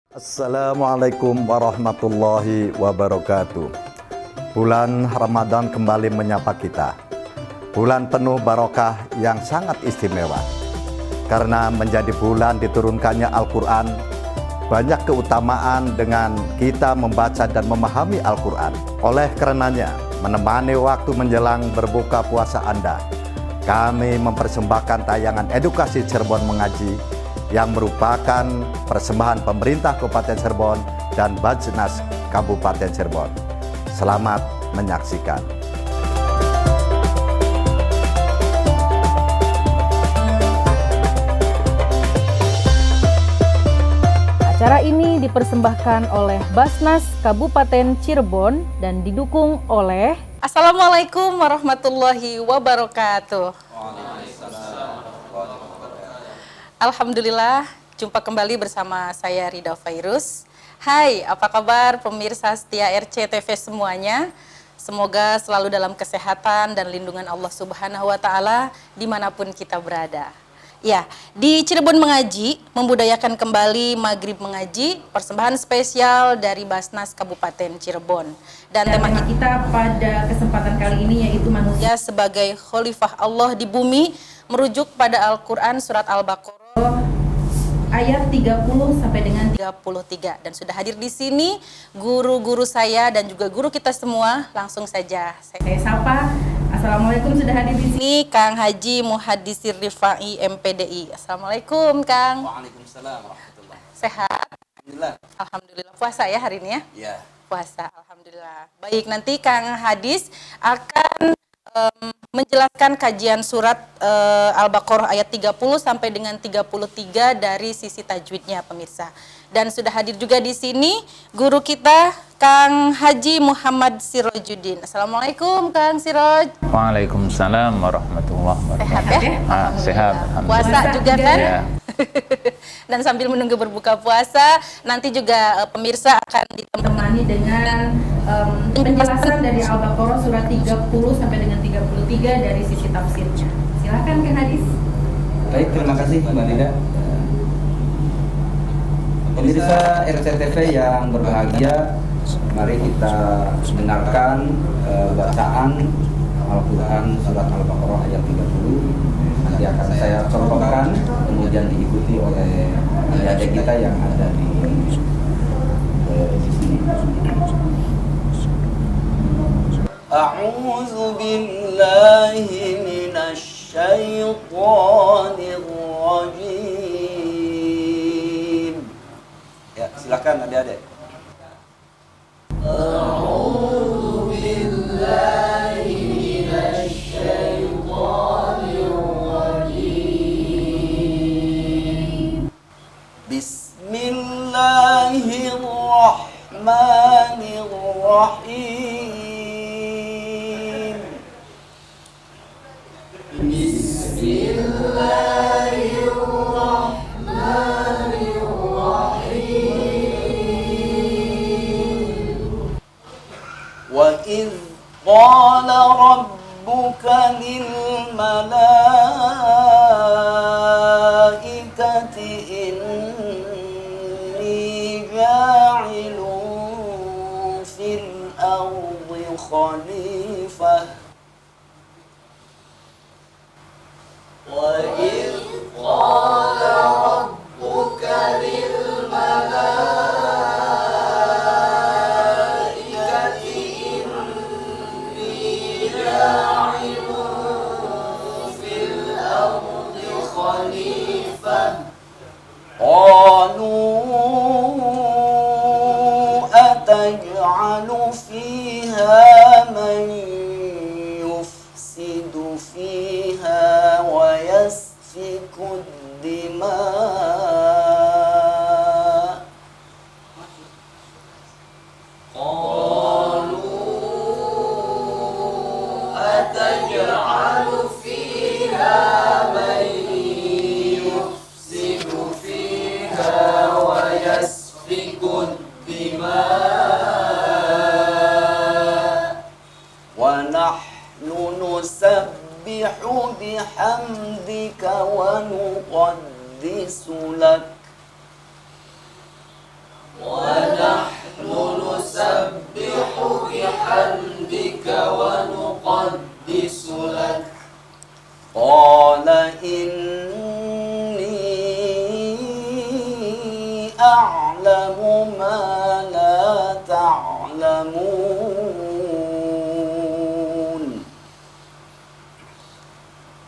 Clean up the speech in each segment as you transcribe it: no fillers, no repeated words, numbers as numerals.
Assalamualaikum warahmatullahi wabarakatuh. Bulan Ramadan kembali menyapa kita. Bulan penuh barokah yang sangat istimewa. Karena menjadi bulan diturunkannya Al-Quran, banyak keutamaan dengan kita membaca dan memahami Al-Quran. Oleh karenanya, menemani waktu menjelang berbuka puasa Anda, kami mempersembahkan tayangan edukasi Cirebon Mengaji yang merupakan persembahan pemerintah Kabupaten Cirebon dan Bajnas Kabupaten Cirebon. Selamat menyaksikan. Acara ini dipersembahkan oleh Basnas Kabupaten Cirebon dan didukung oleh Assalamualaikum warahmatullahi wabarakatuh. Alhamdulillah, jumpa kembali bersama saya Rida Fairuz. Hai, apa kabar pemirsa setia RCTV semuanya? Semoga selalu dalam kesehatan dan lindungan Allah Subhanahu wa Ta'ala dimanapun kita berada. Ya, di Cirebon Mengaji membudayakan kembali Maghrib Mengaji, persembahan spesial dari Basnas Kabupaten Cirebon. Dan tema kita pada kesempatan kali ini yaitu manusia sebagai khalifah Allah di bumi, merujuk pada Al-Quran surat Al-Baqarah ayat 30 sampai dengan 33. Dan sudah hadir di sini guru-guru saya dan juga guru kita semua. Langsung saja saya sapa. Assalamualaikum, sudah hadir di sini Kang Haji Muhadisir Rifai MPDI. Assalamualaikum Kang. Waalaikumsalam warahmatullahi. Sehat? Alhamdulillah. Alhamdulillah. Puasa ya hari ini ya? Ya. Puasa, alhamdulillah. Baik, nanti Kang Hadis akan menjelaskan kajian surat Al-Baqarah ayat 30 sampai dengan 33 dari sisi tajwidnya pemirsa. Dan sudah hadir juga di sini guru kita Kang Haji Muhammad Sirojuddin. Assalamualaikum Kang Siroj. Waalaikumsalam warahmatullahi wabarakatuh. Sehat ya? Sehat. Puasa juga kan? Ya. Dan sambil menunggu berbuka puasa, nanti juga pemirsa akan ditemani dengan penjelasan dari Al-Baqarah surat 30 sampai dengan 33 dari sisi tafsirnya. Silakan Kang Hadis. Baik, terima kasih Mbak Nida. Pemirsa RCTV yang berbahagia, mari kita dengarkan bacaan Al-Quran surat Al-Baqarah ayat 30. Nanti akan saya contohkan, kemudian diikuti oleh adik-adik kita yang ada di sini. A'udzu billahi minasy syaithanir rajim. Ya, silakan adik-adik. A'udzu billahi minasy syaithanir rajim. Bismillahirrahmanirrahim. Wa idh qala rabbuka lil malaikati inni ja'ilun fil ardi khalifah. Wa idh qala rabbuka lil malaikati inni ja'ilun fil ardi khalifah. Qalu ataj'alu fiha man yufsidu fiha wa yasfiku ad-dima. Qalu ataj'alu fiha man yufsidu fiha wa yasfiku ad-dima wa nahnu nusabbihu bihamdika wa nuqaddisu lak ta'lamu ma la ta'lamun.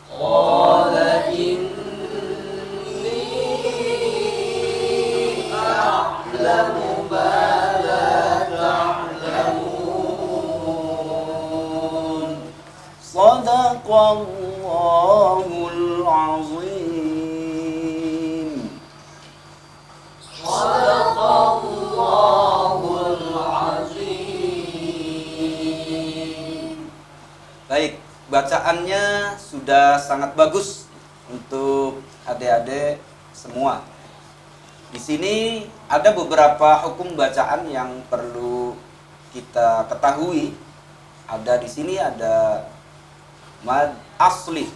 Qala inni a'lamu ma la ta'lamun. Sadaqallahul azim. Baik, bacaannya sudah sangat bagus untuk adik-adik semua. Di sini ada beberapa hukum bacaan yang perlu kita ketahui. Ada di sini ada mad asli.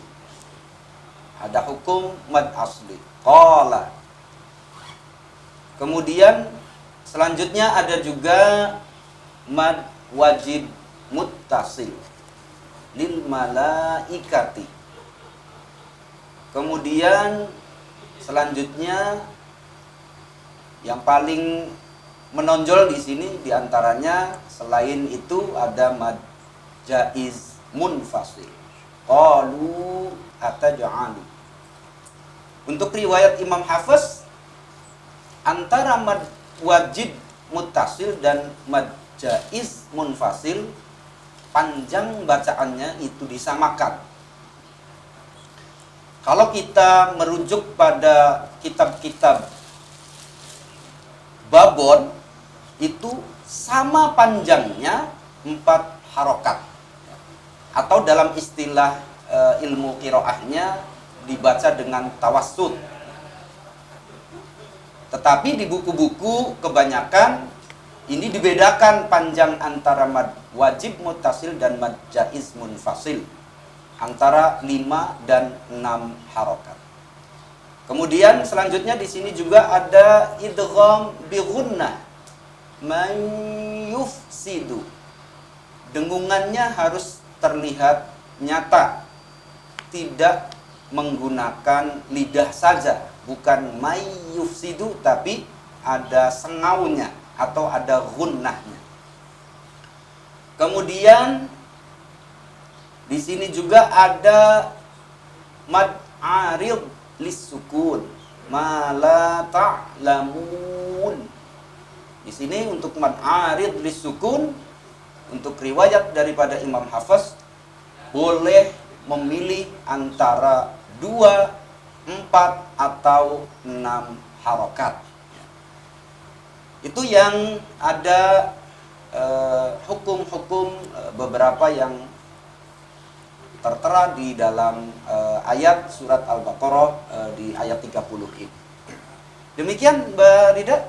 Ada hukum mad asli. Qala. Kemudian selanjutnya ada juga mad wajib muttasil lil malaikati. Kemudian selanjutnya yang paling menonjol di sini diantaranya selain itu ada mad jaiz munfasil. Qalu ataj'alu. Untuk riwayat Imam Hafiz antara mad wajib muttasil dan mad jaiz munfasil panjang bacaannya itu disamakan. Kalau kita merujuk pada kitab-kitab Babon, itu sama panjangnya 4 harokat. Atau dalam istilah ilmu qiraahnya dibaca dengan tawassut. Tetapi di buku-buku kebanyakan ini dibedakan panjang antara mad wajib muttasil dan mad jaiz munfasil, antara 5 dan 6 harokat. Kemudian selanjutnya di sini juga ada idgham bi ghunnah, man yufsidu. Dengungannya harus terlihat nyata, tidak menggunakan lidah saja, bukan may yufsidu tapi ada sengaunya atau ada ghunnahnya. Kemudian di sini juga ada mad arid lis-sukun, ma la ta'lamun. Di sini untuk mad arid lis-sukun untuk riwayat daripada Imam Hafiz boleh memilih antara 2, 4 atau 6 harokat. Itu yang ada hukum-hukum beberapa yang tertera di dalam ayat surat Al-Baqarah di ayat 30 ini. Demikian Mbak Rida.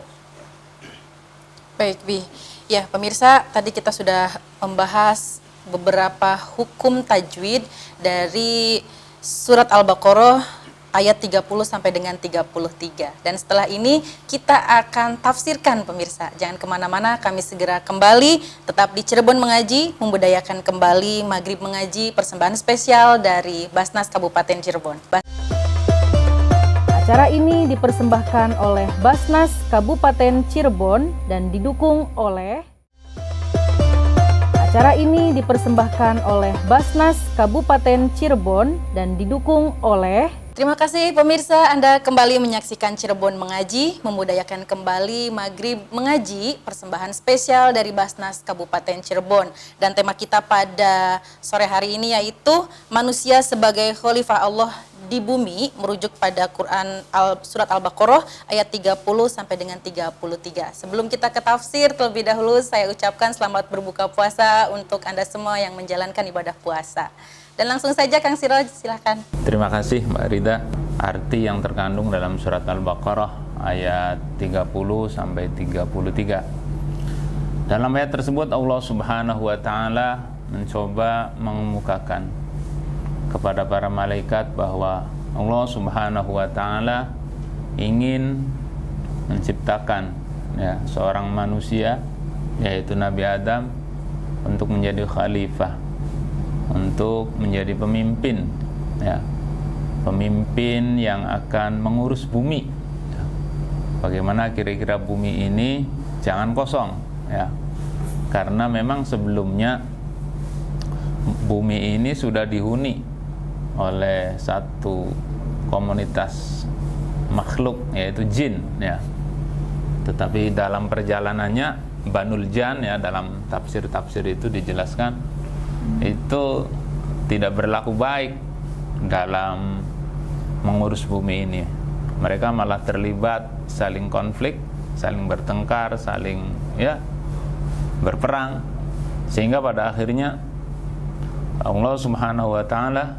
Baik, Bi. Ya, pemirsa, tadi kita sudah membahas beberapa hukum tajwid dari surat Al-Baqarah ayat 30 sampai dengan 33. Dan setelah ini kita akan tafsirkan pemirsa. Jangan kemana-mana, kami segera kembali. Tetap di Cirebon Mengaji, membudayakan kembali Maghrib Mengaji, persembahan spesial dari Basnas Kabupaten Cirebon. Acara ini dipersembahkan oleh Basnas Kabupaten Cirebon dan didukung oleh Acara ini dipersembahkan oleh Basnas Kabupaten Cirebon dan didukung oleh Terima kasih pemirsa, Anda kembali menyaksikan Cirebon Mengaji, membudayakan kembali Maghrib Mengaji, persembahan spesial dari Basnas Kabupaten Cirebon. Dan tema kita pada sore hari ini yaitu manusia sebagai khalifah Allah di bumi, merujuk pada Quran surat Al-Baqarah ayat 30 sampai dengan 33. Sebelum kita ke tafsir, terlebih dahulu saya ucapkan selamat berbuka puasa untuk Anda semua yang menjalankan ibadah puasa. Dan langsung saja Kang Siroj, silakan. Terima kasih Mbak Rida. Arti yang terkandung dalam surat Al-Baqarah ayat 30 sampai 33. Dalam ayat tersebut Allah Subhanahu wa taala mencoba mengemukakan kepada para malaikat bahwa Allah Subhanahu wa taala ingin menciptakan seorang manusia, yaitu Nabi Adam, untuk menjadi khalifah, untuk menjadi pemimpin, pemimpin yang akan mengurus bumi, bagaimana kira-kira bumi ini jangan kosong, ya. Karena memang sebelumnya bumi ini sudah dihuni oleh satu komunitas makhluk, yaitu jin, ya. Tetapi dalam perjalanannya Banul Jan, ya, dalam tafsir-tafsir itu dijelaskan itu tidak berlaku baik dalam mengurus bumi ini. Mereka malah terlibat saling konflik, saling bertengkar, saling, ya, berperang, sehingga pada akhirnya Allah Subhanahu wa taala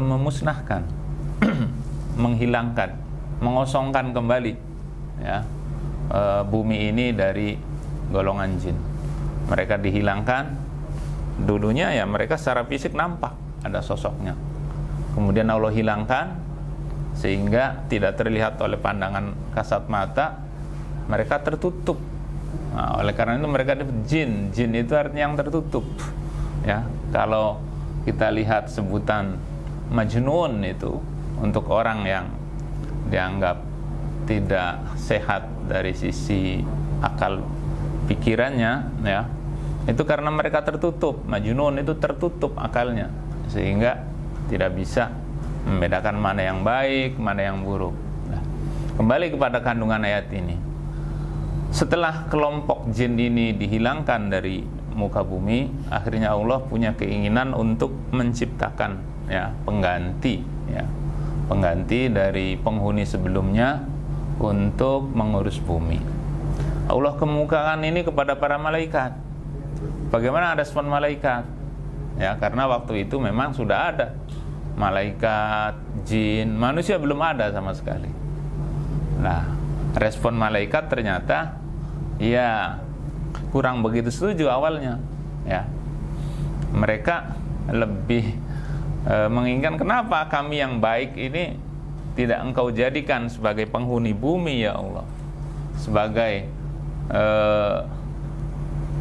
memusnahkan, menghilangkan, mengosongkan kembali, ya, bumi ini dari golongan jin. Mereka dihilangkan. Dulunya ya mereka secara fisik nampak ada sosoknya, kemudian Allah hilangkan sehingga tidak terlihat oleh pandangan kasat mata. Mereka tertutup. Nah, oleh karena itu mereka jin. Jin itu artinya yang tertutup, ya. Kalau kita lihat sebutan majnun itu untuk orang yang dianggap tidak sehat dari sisi akal pikirannya, ya, itu karena mereka tertutup. Majnun itu tertutup akalnya, sehingga tidak bisa membedakan mana yang baik, mana yang buruk. Nah, kembali kepada kandungan ayat ini. Setelah kelompok jin ini dihilangkan dari muka bumi, akhirnya Allah punya keinginan untuk menciptakan, ya, pengganti, ya, pengganti dari penghuni sebelumnya untuk mengurus bumi. Allah kemukakan ini kepada para malaikat. Bagaimana respon malaikat? Ya, karena waktu itu memang sudah ada malaikat, jin, manusia belum ada sama sekali. Nah, respon malaikat ternyata ya kurang begitu setuju awalnya, ya. Mereka lebih menginginkan, kenapa kami yang baik ini tidak Engkau jadikan sebagai penghuni bumi, ya Allah, sebagai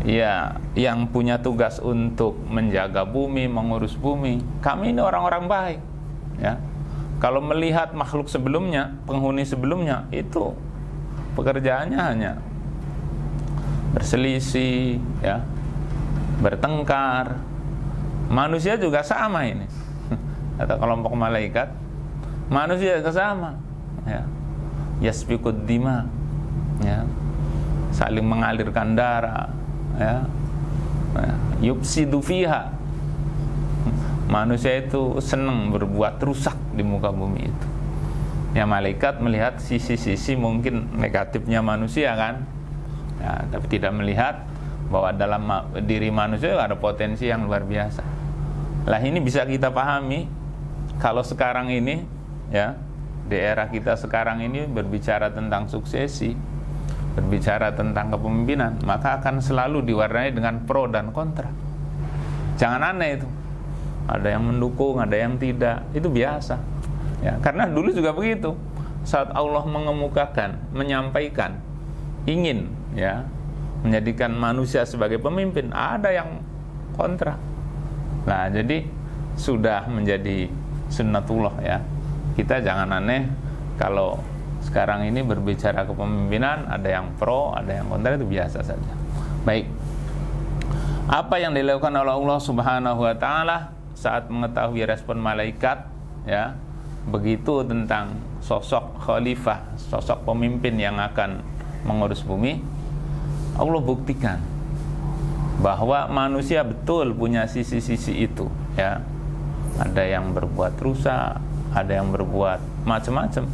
ya yang punya tugas untuk menjaga bumi, mengurus bumi. Kami ini orang-orang baik, ya. Kalau melihat makhluk sebelumnya, penghuni sebelumnya, itu pekerjaannya hanya berselisih, ya, bertengkar. Manusia juga sama ini. Atau kelompok malaikat, manusia juga sama, ya. Yasbiqud dima, ya, saling mengalirkan darah, ya. Yufsidu fiha, manusia itu senang berbuat rusak di muka bumi itu. Ya, malaikat melihat sisi-sisi mungkin negatifnya manusia, kan, ya, tapi tidak melihat bahwa dalam diri manusia ada potensi yang luar biasa. Lah, ini bisa kita pahami kalau sekarang ini, ya, di era kita sekarang ini berbicara tentang suksesi, berbicara tentang kepemimpinan, maka akan selalu diwarnai dengan pro dan kontra. Jangan aneh itu. Ada yang mendukung, ada yang tidak. Itu biasa. Ya, karena dulu juga begitu. Saat Allah mengemukakan, menyampaikan, ingin, ya, menjadikan manusia sebagai pemimpin, ada yang kontra. Nah, jadi sudah menjadi sunnatullah, ya. Kita jangan aneh kalau sekarang ini berbicara kepemimpinan, ada yang pro, ada yang kontra, itu biasa saja. Baik. Apa yang dilakukan oleh Allah Subhanahu wa taala saat mengetahui respon malaikat, ya, begitu tentang sosok khalifah, sosok pemimpin yang akan mengurus bumi, Allah buktikan bahwa manusia betul punya sisi-sisi itu, ya. Ada yang berbuat rusak, ada yang berbuat macam-macam.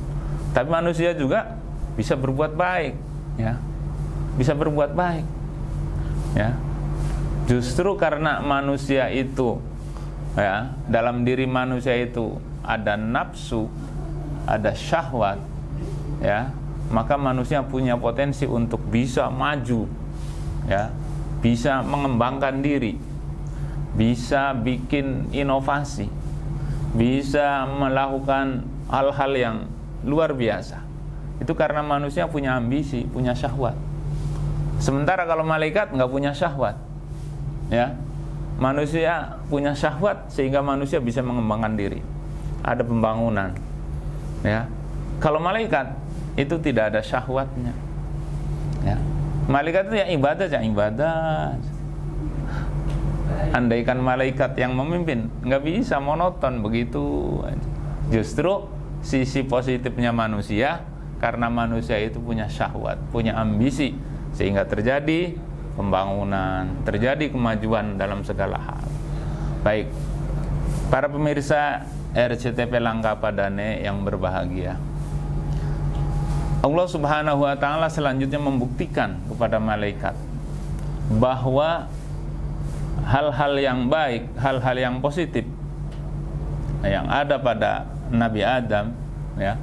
Tapi manusia juga bisa berbuat baik, ya. Bisa berbuat baik, ya. Justru karena manusia itu, ya, dalam diri manusia itu ada nafsu, ada syahwat, ya, maka manusia punya potensi untuk bisa maju, ya, bisa mengembangkan diri, bisa bikin inovasi, bisa melakukan hal-hal yang luar biasa. Itu karena manusia punya ambisi, punya syahwat. Sementara kalau malaikat nggak punya syahwat, ya. Manusia punya syahwat sehingga manusia bisa mengembangkan diri. Ada pembangunan, ya. Kalau malaikat itu tidak ada syahwatnya. Ya. Malaikat itu yang ibadah. Andaikan malaikat yang memimpin, nggak bisa monoton begitu aja. Justru sisi positifnya manusia, karena manusia itu punya syahwat, punya ambisi, sehingga terjadi pembangunan, terjadi kemajuan dalam segala hal. Baik, para pemirsa RCTP Langka Padane yang berbahagia, Allah Subhanahu wa Ta'ala selanjutnya membuktikan kepada malaikat bahwa hal-hal yang baik, hal-hal yang positif yang ada pada Nabi Adam, ya,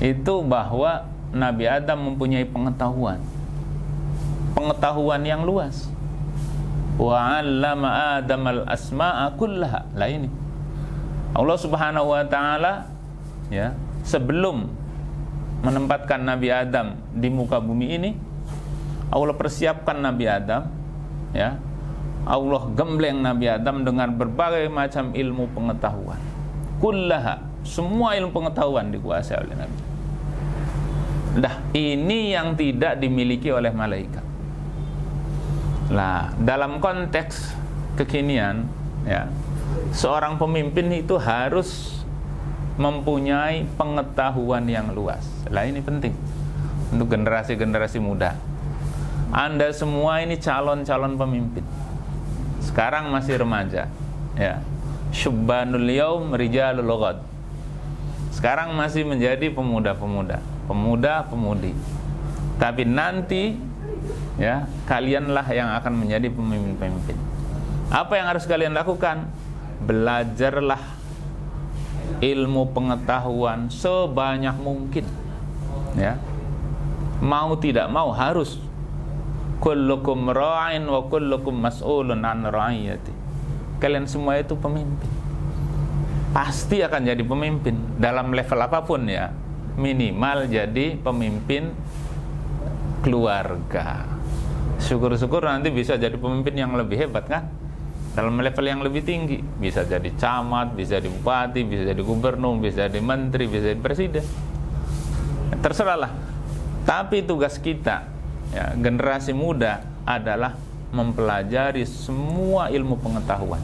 itu bahwa Nabi Adam mempunyai pengetahuan yang luas. Wa 'allama Adam al-asma'a kullaha. Lah ini Allah Subhanahu wa Ta'ala, ya, sebelum menempatkan Nabi Adam di muka bumi ini, Allah persiapkan Nabi Adam, ya. Allah gembleng Nabi Adam dengan berbagai macam ilmu pengetahuan. Kullaha, semua ilmu pengetahuan dikuasai oleh Nabi. Nah, ini yang tidak dimiliki oleh malaikat. Nah, dalam konteks kekinian, ya, seorang pemimpin itu harus mempunyai pengetahuan yang luas. Lah ini penting untuk generasi-generasi muda. Anda semua ini calon-calon pemimpin. Sekarang masih remaja, ya. Syubbanul yaum rijalul ghad. Sekarang masih menjadi pemuda-pemuda, pemuda-pemudi. Tapi nanti, ya, kalianlah yang akan menjadi pemimpin-pemimpin. Apa yang harus kalian lakukan? Belajarlah ilmu pengetahuan sebanyak mungkin, ya. Mau tidak mau harus. Kullukum ra'in wa kullukum mas'ulun an ra'iyati. Kalian semua itu pemimpin, pasti akan jadi pemimpin dalam level apapun, ya. Minimal jadi pemimpin keluarga. Syukur-syukur nanti bisa jadi pemimpin yang lebih hebat, kan? Dalam level yang lebih tinggi, bisa jadi camat, bisa jadi bupati, bisa jadi gubernur, bisa jadi menteri, bisa jadi presiden. Terserahlah. Tapi tugas kita, ya, generasi muda adalah mempelajari semua ilmu pengetahuan.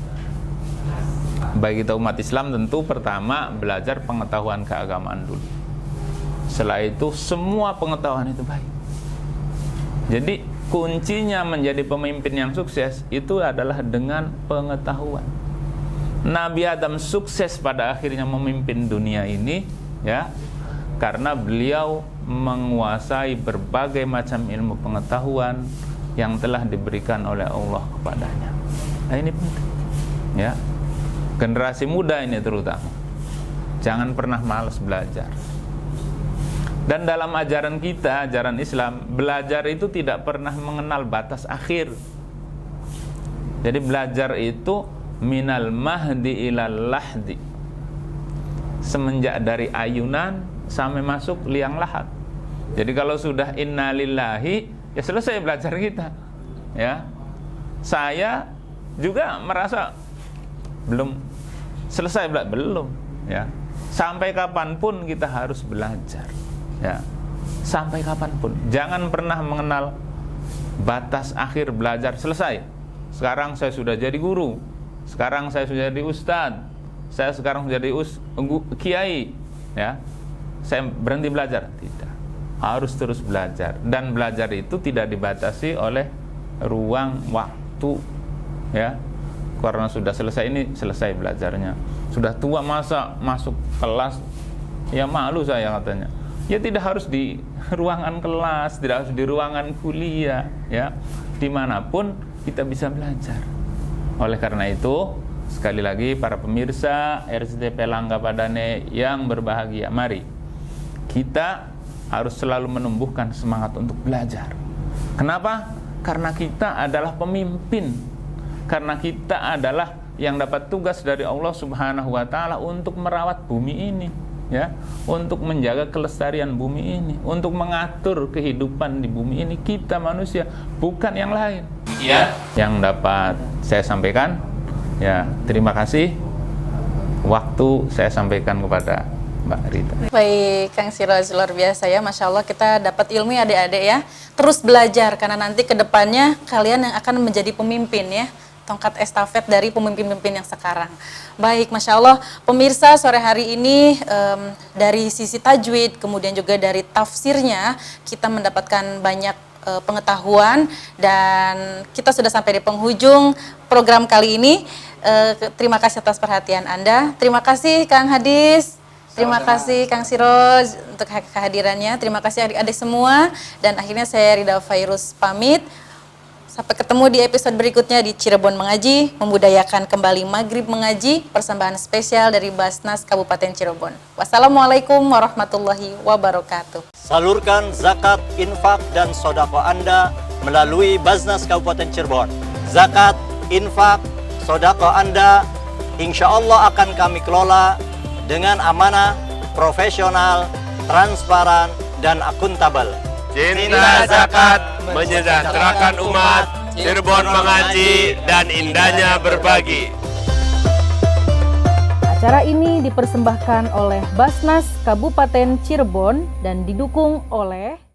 Bagi kita umat Islam tentu pertama belajar pengetahuan keagamaan dulu. Setelah itu semua pengetahuan itu baik. Jadi kuncinya menjadi pemimpin yang sukses itu adalah dengan pengetahuan. Nabi Adam sukses pada akhirnya memimpin dunia ini, ya, karena beliau menguasai berbagai macam ilmu pengetahuan yang telah diberikan oleh Allah kepadanya. Nah, ini penting, ya. Generasi muda ini terutama, jangan pernah malas belajar. Dan dalam ajaran kita, ajaran Islam, belajar itu tidak pernah mengenal batas akhir. Jadi belajar itu minal mahdi ilal lahdi, semenjak dari ayunan sampai masuk liang lahat. Jadi kalau sudah innalillahi, ya selesai belajar kita, ya. Saya juga merasa belum selesai, belum, ya. Sampai kapanpun kita harus belajar, ya. Sampai kapanpun, jangan pernah mengenal batas akhir belajar. Selesai, sekarang saya sudah jadi guru, sekarang saya sudah jadi ustadz, saya sekarang jadi kiai, ya, saya berhenti belajar. Tidak, harus terus belajar. Dan belajar itu tidak dibatasi oleh ruang waktu, ya. Karena sudah selesai ini, selesai belajarnya. Sudah tua masa masuk kelas, ya malu saya katanya. Ya tidak harus di ruangan kelas, tidak harus di ruangan kuliah, ya. Dimanapun kita bisa belajar. Oleh karena itu, sekali lagi para pemirsa RCTP Langka Padane yang berbahagia, mari kita harus selalu menumbuhkan semangat untuk belajar. Kenapa? Karena kita adalah pemimpin. Karena kita adalah yang dapat tugas dari Allah Subhanahu wa Ta'ala untuk merawat bumi ini, ya, untuk menjaga kelestarian bumi ini, untuk mengatur kehidupan di bumi ini. Kita manusia, bukan yang lain. Ya, yang dapat saya sampaikan. Ya, terima kasih. Waktu saya sampaikan kepada Mbak Rita. Baik, Kang Siroj, luar biasa ya. Masya Allah kita dapat ilmu ya adik-adik ya. Terus belajar, karena nanti ke depannya kalian yang akan menjadi pemimpin ya. Tongkat estafet dari pemimpin-pemimpin yang sekarang. Baik, Masya Allah. Pemirsa, sore hari ini dari sisi tajwid, kemudian juga dari tafsirnya, kita mendapatkan banyak pengetahuan dan kita sudah sampai di penghujung program kali ini. Terima kasih atas perhatian Anda. Terima kasih Kang Hadis. Terima kasih Kang Siroj untuk kehadirannya. Terima kasih adik-adik semua. Dan akhirnya saya Rida Fairuz pamit. Sampai ketemu di episode berikutnya di Cirebon Mengaji, membudayakan kembali Maghrib Mengaji, persembahan spesial dari Basnas Kabupaten Cirebon. Wassalamualaikum warahmatullahi wabarakatuh. Salurkan zakat, infak, dan sodako Anda melalui Basnas Kabupaten Cirebon. Zakat, infak, sodako Anda insya Allah akan kami kelola dengan amanah, profesional, transparan, dan akuntabel. Cinta zakat menyejahterakan umat, Cirebon mengaji, dan indahnya berbagi. Acara ini dipersembahkan oleh Basnas Kabupaten Cirebon dan didukung oleh